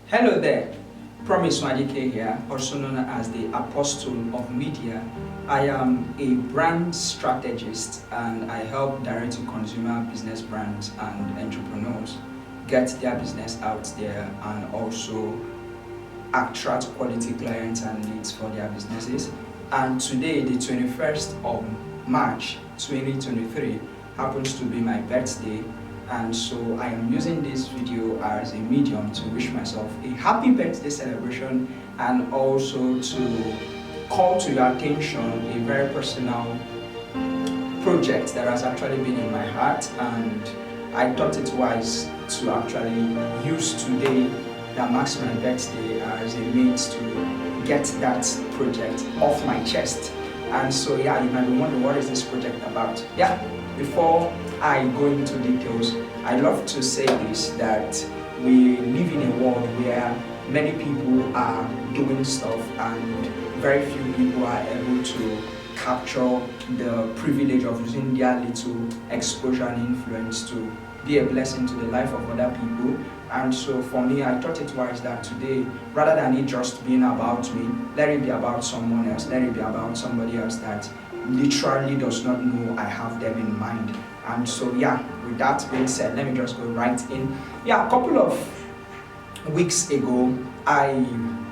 Hello there, Promise Nwadike here, also known as the Apostle of Media. I am a brand strategist and I help direct-to-consumer business brands and entrepreneurs get their business out there and also attract quality clients and leads for their businesses. And today, the 21st of March 2023, happens to be my birthday. And so I am using this video as a medium to wish myself a happy birthday celebration and also to call to your attention a very personal project that has actually been in my heart, and I thought it wise to actually use today that marks my birthday as a means to get that project off my chest. And so you might be wondering, what is this project about? Before I go into details, I love to say this, that we live in a world where many people are doing stuff and very few people are able to capture the privilege of using their little exposure and influence to be a blessing to the life of other people. And so for me, I thought it wise that today, rather than it just being about me, let it be about someone else, let it be about somebody else that literally does not know I have them in mind. And so with that being said, let me just go right in. A couple of weeks ago, I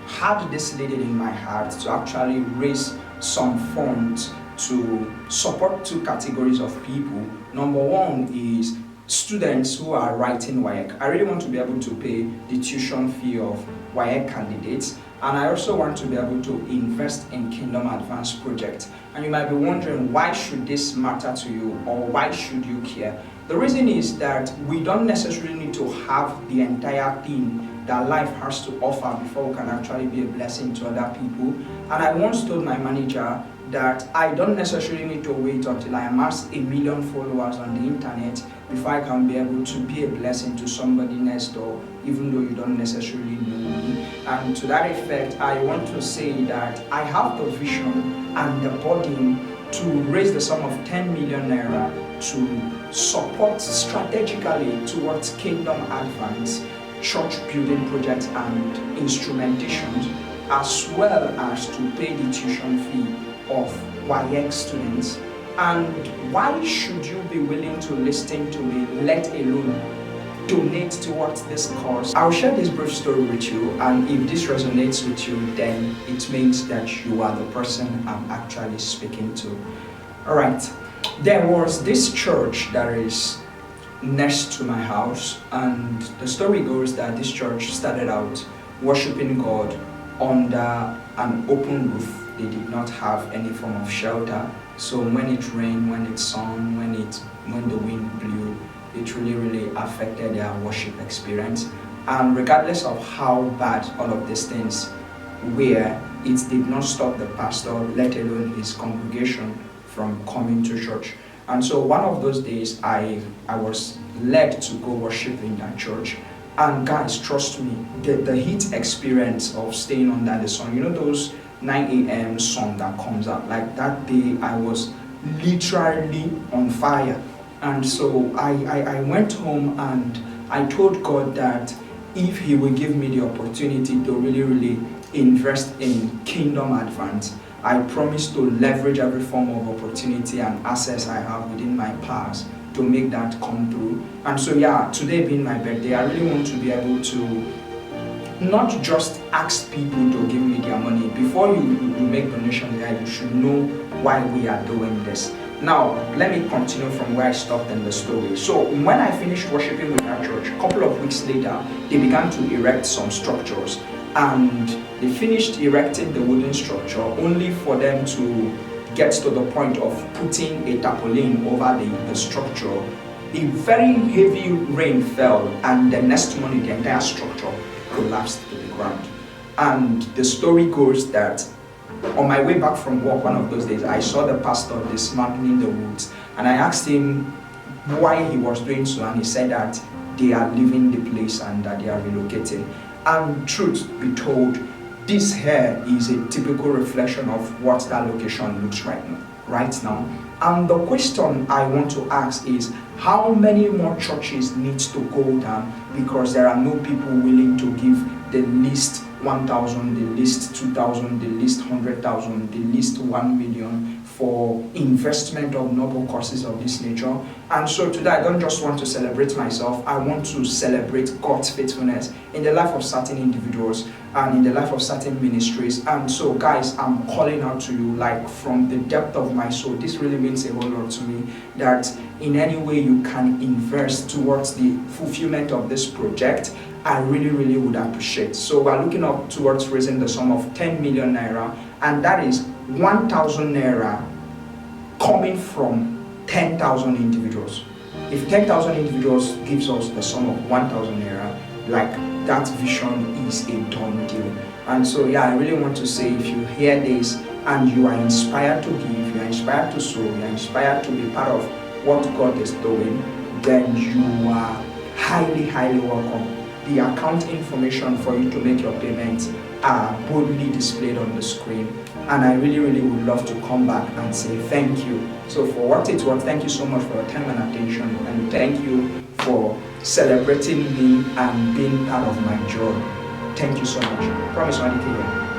had this lady in my heart to actually raise some funds to support two categories of people. Number one is students who are writing WAEC. I really want to be able to pay the tuition fee of WAEC candidates, and I also want to be able to invest in Kingdom Advance project. And you might be wondering, why should this matter to you, or why should you care? The reason is that we don't necessarily need to have the entire thing that life has to offer before we can actually be a blessing to other people. And I once told my manager that I don't necessarily need to wait until I amass 1 million followers on the internet before I can be able to be a blessing to somebody next door, even though you don't necessarily know me. And to that effect, I want to say that I have the vision and the burden to raise the sum of 10 million naira to support strategically towards Kingdom Advance, church building projects and instrumentations, as well as to pay the tuition fee of WAEC students. And why should you be willing to listen to me, let alone donate towards this cause? I'll share this brief story with you, and if this resonates with you, then it means that you are the person I'm actually speaking to. Alright, there was this church that is next to my house, and the story goes that this church started out worshiping God under an open roof. They did not have any form of shelter, so when it rained, when it sun, when the wind blew, it really affected their worship experience. And regardless of how bad all of these things were, it did not stop the pastor, let alone his congregation, from coming to church. And so one of those days, I was led to go worship in that church. And guys, trust me, the heat experience of staying under the sun, you know those 9 a.m. sun that comes out, like that day I was literally on fire. And so I went home and I told God that if he will give me the opportunity to really invest in Kingdom Advance, I promise to leverage every form of opportunity and access I have within my powers to make that come through. And so today being my birthday, I really want to be able to not just ask people to give me their money. Before you make donations, you should know why we are doing this. Now, let me continue from where I stopped in the story. So when I finished worshiping with our church, a couple of weeks later, they began to erect some structures. And they finished erecting the wooden structure only for them to get to the point of putting a tarpaulin over the structure. A very heavy rain fell, and the next morning the entire structure collapsed to the ground. And the story goes that on my way back from work one of those days, I saw the pastor dismantling the woods, and I asked him why he was doing so, and he said that they are leaving the place and that they are relocating. And truth be told, this here is a typical reflection of what that location looks right now. And the question I want to ask is, how many more churches need to go down because there are no people willing to give the least 1,000, the least 2,000, the least 100,000, the least 1 million for investment of noble causes of this nature? And so today I don't just want to celebrate myself, I want to celebrate God's faithfulness in the life of certain individuals and in the life of certain ministries. And so guys, I'm calling out to you, like from the depth of my soul. This really means a whole lot to me, that in any way you can invest towards the fulfillment of this project, I really would appreciate. So we're looking up towards raising the sum of 10 million naira, and that is 1,000 naira coming from 10,000 individuals. If 10,000 individuals gives us the sum of 1,000 naira, like that vision is a done deal. And so yeah, I really want to say, if you hear this and you are inspired to give, you are inspired to sow, you are inspired to be part of what God is doing, then you are highly welcome. The account information for you to make your payments are boldly displayed on the screen, and I really would love to come back and say thank you. So for what it's worth, thank you so much for your time and attention, and thank you for celebrating me and being part of my joy. Thank you so much. Promise Nwadike here.